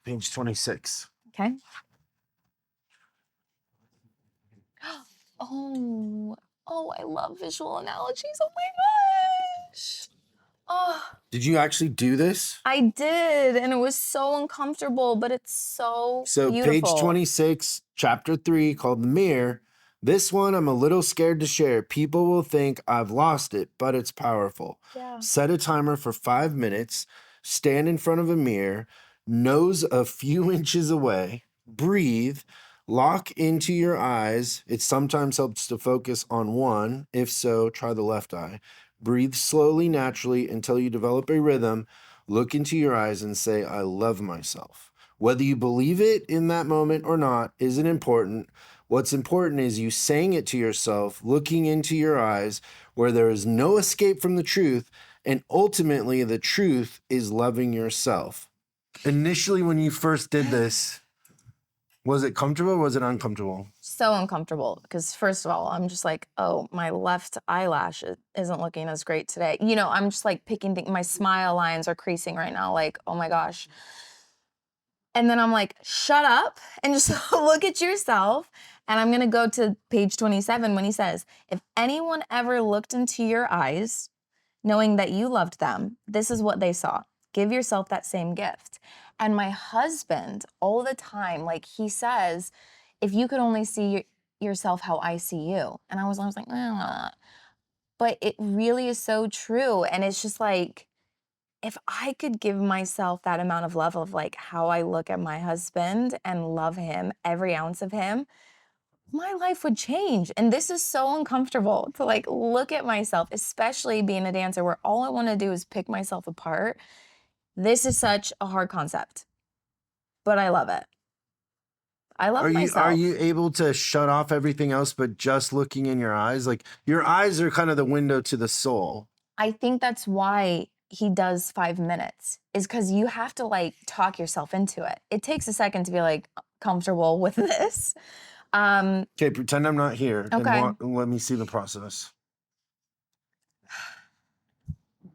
Page 26. Okay. Oh, I love visual analogies. Oh my gosh. Oh, Did you actually do this? I did, and it was so uncomfortable, but it's so beautiful. Page 26, chapter 3, called The Mirror. This one I'm a little scared to share. People will think I've lost it, but it's powerful. Yeah. Set a timer for 5 minutes. Stand in front of a mirror. Nose a few inches away. Breathe. Lock into your eyes. It sometimes helps to focus on one. If so, try the left eye. Breathe slowly, naturally, until you develop a rhythm. Look into your eyes and say, I love myself. Whether you believe it in that moment or not isn't important. What's important is you saying it to yourself, looking into your eyes, where there is no escape from the truth, and ultimately the truth is loving yourself. Initially, when you first did this, was it comfortable or was it uncomfortable? So uncomfortable, because first of all, I'm just like, oh, my left eyelash isn't looking as great today. You know, I'm just like picking things. My smile lines are creasing right now, like, oh my gosh. And then I'm like, shut up and just look at yourself. And I'm going to go to page 27 when he says, if anyone ever looked into your eyes, knowing that you loved them, this is what they saw. Give yourself that same gift. And my husband, all the time, like he says, if you could only see yourself how I see you. And I was like, but it really is so true. And it's just like, if I could give myself that amount of love of like how I look at my husband and love him, every ounce of him, my life would change. And this is so uncomfortable to like look at myself, especially being a dancer where all I want to do is pick myself apart. This is such a hard concept, but I love it. I love myself. Are you able to shut off everything else but just looking in your eyes? Like your eyes are kind of the window to the soul. I think that's why he does 5 minutes, is because you have to like talk yourself into it. It takes a second to be like comfortable with this. Okay, pretend I'm not here. Okay. And let me see the process.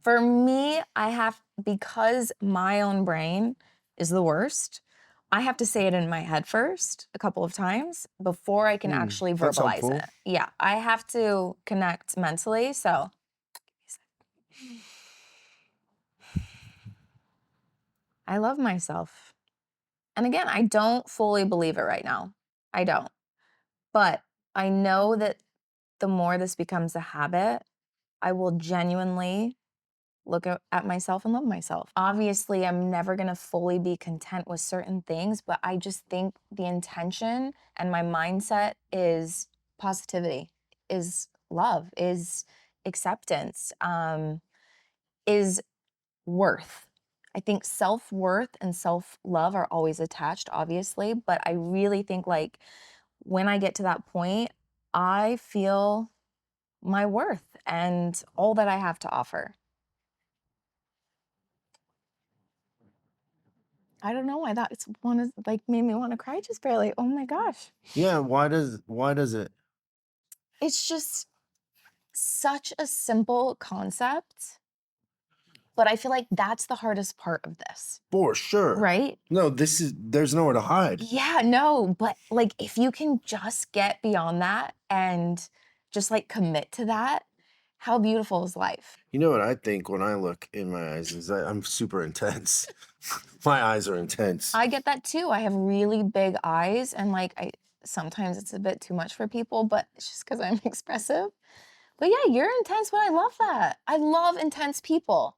For me, because my own brain is the worst, I have to say it in my head first a couple of times before I can actually verbalize it. Yeah, I have to connect mentally, so. I love myself. And again, I don't fully believe it right now. I don't. But I know that the more this becomes a habit, I will genuinely look at myself and love myself. Obviously, I'm never going to fully be content with certain things, but I just think the intention and my mindset is positivity, is love, is acceptance, is worth. I think self-worth and self-love are always attached, obviously, but I really think like when I get to that point, I feel my worth and all that I have to offer. I don't know why that's made me want to cry just barely. Oh my gosh. Yeah, why does it? It's just such a simple concept, but I feel like that's the hardest part of this. For sure. Right? No, there's nowhere to hide. Yeah, no, but like if you can just get beyond that and just like commit to that, how beautiful is life? You know what I think when I look in my eyes is that I'm super intense. My eyes are intense. I get that too. I have really big eyes and like sometimes it's a bit too much for people, but it's just because I'm expressive. But yeah, you're intense, but I love that. I love intense people,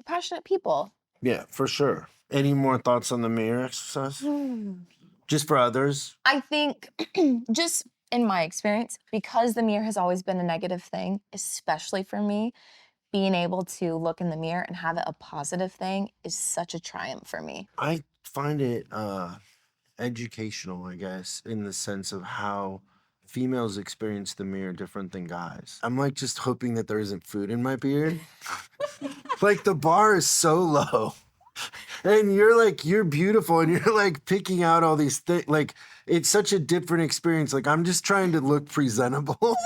passionate people. Yeah, for sure. Any more thoughts on the mirror exercise? Just for others? I think just in my experience, because the mirror has always been a negative thing, especially for me, being able to look in the mirror and have it a positive thing is such a triumph for me. I find it educational, I guess, in the sense of how females experience the mirror different than guys. I'm like just hoping that there isn't food in my beard. Like the bar is so low. And you're beautiful and you're like picking out all these things. Like it's such a different experience. Like I'm just trying to look presentable.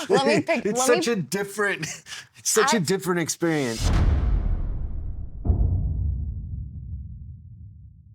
It's such a different experience.